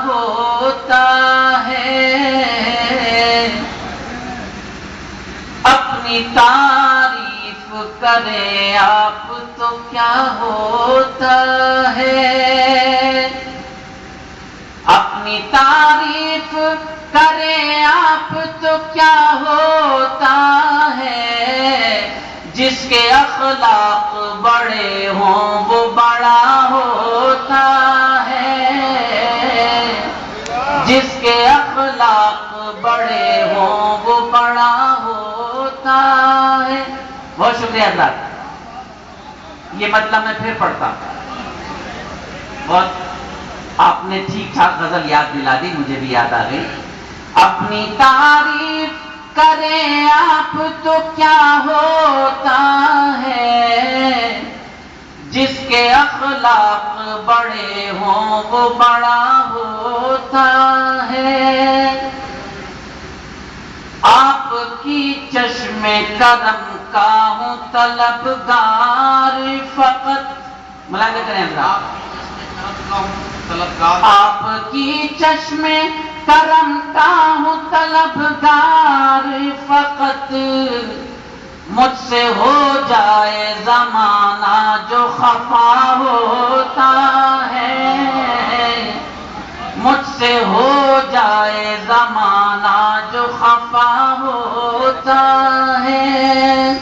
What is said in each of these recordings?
ہوتا ہے، اپنی تعریف کریں آپ تو کیا ہوتا ہے، اپنی تعریف کریں آپ تو کیا ہوتا ہے، جس کے اخلاق بڑے ہوں وہ بڑا ہوتا ہے، جس کے اخلاق بڑے ہوں وہ بڑا ہوتا ہے۔ بہت شکریہ حضرات، یہ مطلب میں پھر پڑھتا ہوں۔ بہت آپ نے ٹھیک ٹھاک غزل یاد دلا دی، مجھے بھی یاد آ گئی۔ اپنی تعریف کریں آپ تو کیا ہوتا ہے، جس کے اخلاق بڑے ہوں وہ بڑا ہوتا ہے، آپ کی چشم کرم کا ہوں طلبگار فقط، ملاحظہ کریں آپ کی چشم کرم کا ہوں طلبگار فقط، مجھ سے ہو جائے زمانہ جو خفا ہوتا ہے، مجھ سے ہو جائے زمانہ جو خفا ہوتا ہے،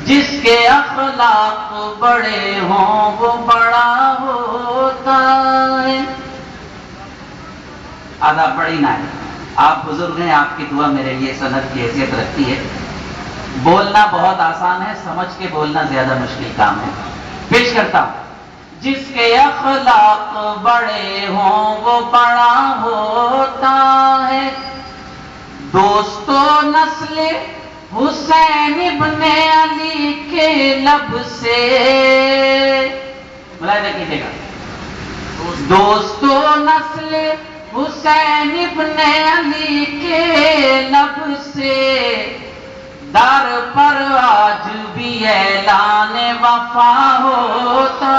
جس کے اخلاق بڑے ہوں وہ بڑا ہوتا ہے۔ آداب بڑی نہ ہے، آپ بزرگ ہیں، آپ کی دعا میرے لیے سند کی حیثیت رکھتی ہے۔ بولنا بہت آسان ہے، سمجھ کے بولنا زیادہ مشکل کام ہے۔ پیش کرتا ہوں۔ جس کے اخلاق بڑے ہوں وہ بڑا ہوتا ہے، دوستو نسل حسین ابن علی کے لب سے، ملاحظہ کیجیے گا، دوستو نسل حسین ابن علی کے لب سے، در پر آج بھی اعلان وفا ہوتا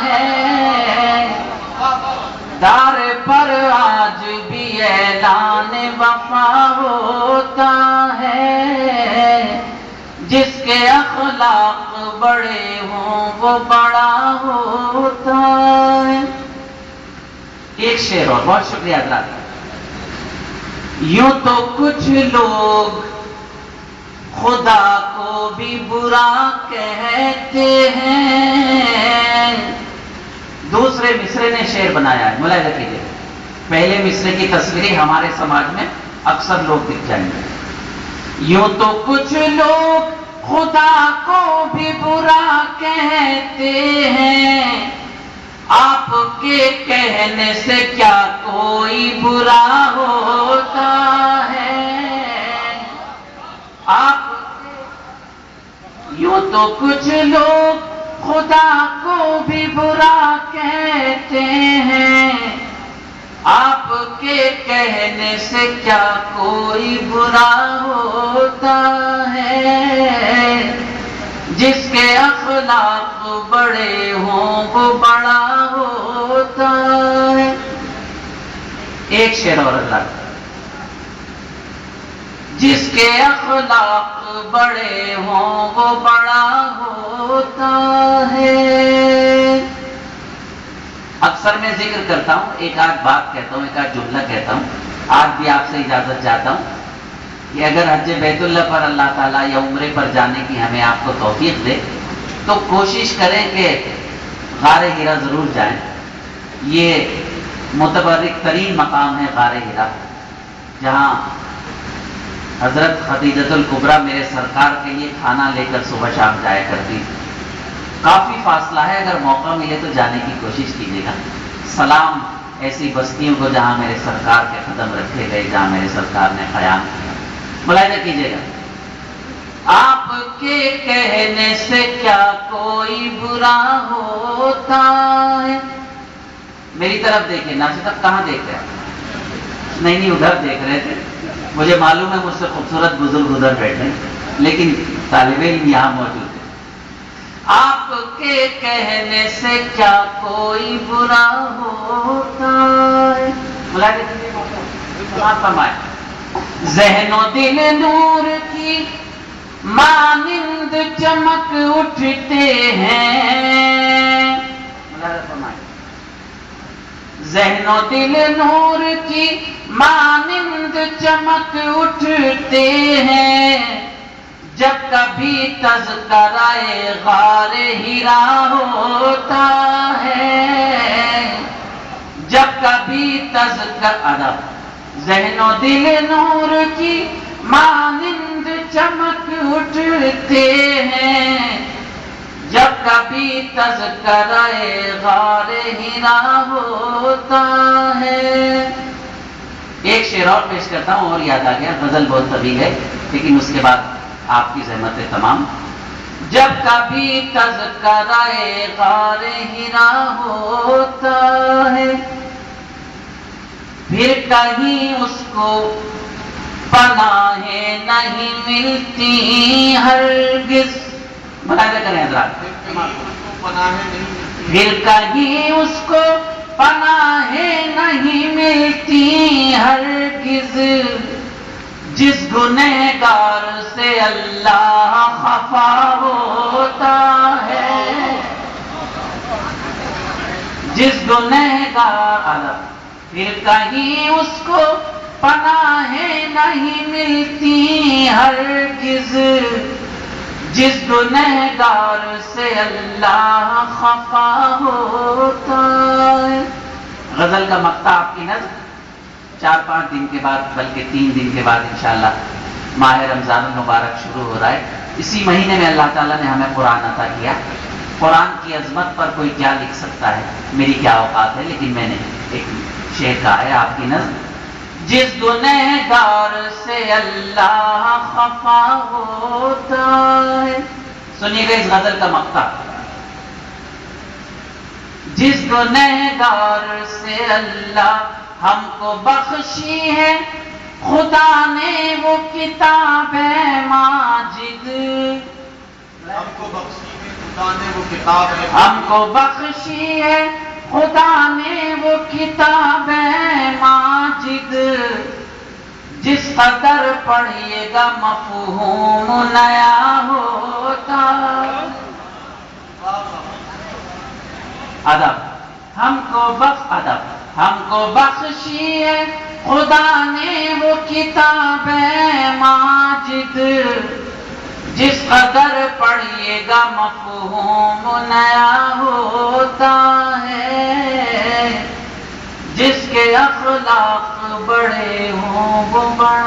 ہے، در پر آج بھی اعلان وفا ہوتا ہے، جس کے اخلاق بڑے ہوں وہ بڑا ہوتا ہے۔ ایک شعر اور، بہت شکریہ حضرات۔ یوں تو کچھ لوگ خدا کو بھی برا کہتے ہیں، دوسرے مصرے نے شعر بنایا ہے، ملاحظہ کیجیے۔ پہلے مصرے کی تصویریں ہمارے سماج میں اکثر لوگ دکھ جائیں گے۔ یوں تو کچھ لوگ خدا کو بھی برا کہتے ہیں، آپ کے کہنے سے کیا کوئی برا ہوتا ہے، آپ یوں تو کچھ لوگ خدا کو بھی برا کہتے ہیں، آپ کے کہنے سے کیا کوئی برا ہوتا ہے، جس کے اخلاق بڑے ہوں وہ بڑا ہوتا ہے۔ ایک شعر اور اللہ، جس کے اخلاق بڑے ہوں وہ بڑا ہوتا ہے۔ اکثر میں ذکر کرتا ہوں، ایک آدھ بات کہتا ہوں، ایک آدھ جملہ کہتا ہوں، آج بھی آپ سے اجازت چاہتا ہوں کہ اگر حج بیت اللہ پر اللہ تعالیٰ یا عمرے پر جانے کی ہمیں آپ کو توفیق دے تو کوشش کریں کہ غار ہیرا ضرور جائیں۔ یہ متبرک ترین مقام ہے غار ہیرا، جہاں حضرت خدیجۃ الکبریٰ میرے سرکار کے لیے کھانا لے کر صبح شام جایا کرتی۔ کافی فاصلہ ہے، اگر موقع ملے تو جانے کی کوشش کیجیے گا۔ سلام ایسی بستیوں کو جہاں میرے سرکار کے قدم رکھے گئے، جہاں میرے سرکار نے قیام کیا، ملاحظہ کیجیے گا۔ آپ کے کہنے سے کیا کوئی برا ہوتا ہے، میری طرف دیکھیں، ناصر صاحب کہاں دیکھ رہے ہیں؟ نہیں ادھر دیکھ رہے تھے، مجھے معلوم ہے مجھ سے خوبصورت بزرگ ادھر بیٹھے، لیکن طالب علم یہاں موجود ہے۔ آپ کے کہنے سے کیا کوئی برا ہوتا ہے، ملاحظہ کیجیے سماعت فرمائیں. ذہن و دل نور کی مانند چمک اٹھتے ہیں. ملاحظہ فرمائیں. ذہن و دل نور کی مانند چمک اٹھتے ہیں جب کبھی تذکرہ غار ہرا ہوتا ہے. جب کبھی تذکرہ ذہن و دل نور کی مانند چمک اٹھتے ہیں جب کبھی تذکرہ غار ہرا ہوتا ہے. ایک شعر اور پیش کرتا ہوں اور یاد آ گیا. غزل بہت طویل ہے لیکن اس کے بعد آپ کی زحمتیں تمام. جب کبھی تذکرہ غار ہرا ہوتا ہے پھر کہیں اس کو پناہیں نہیں ملتی ہرگز. ملاحظہ کریں حضرات. پھر کہیں اس کو پناہیں نہیں ملتی ہرگز جس گنہگار سے اللہ خفا ہوتا ہے. جس گنہگار پھر کہیں اس کو پناہیں نہیں ملتی ہرگز جس گنہگار سے اللہ خفا ہوتا ہے. غزل کا مقطع آپ کی نظر 4-5 دن کے بعد بلکہ 3 دن کے بعد انشاءاللہ ماہ رمضان المبارک شروع ہو رہا ہے. اسی مہینے میں اللہ تعالیٰ نے ہمیں قرآن عطا کیا. قرآن کی عظمت پر کوئی کیا لکھ سکتا ہے, میری کیا اوقات ہے, لیکن میں نے ایک شعر کہا ہے آپ کی نظر. جس گنہگار سے اللہ خفا ہوتا ہے. سنیے گا اس غزل کا مقطع. جس گنہگار سے اللہ ہم کو بخشی ہے خدا نے وہ کتاب ماجد. ہم کو بخشی ہے خدا نے وہ کتاب ہے. ہم کو بخشی ہے خدا نے وہ کتاب ماجد جس قدر پڑھیے گا مفہوم نیا ہوتا. ادب ہم کو بخشی ہے خدا نے وہ کتاب ماجد جس قدر پڑھیے گا مفہوم نیا ہوتا ہے. جس کے اخلاق بڑے ہوں وہ بڑا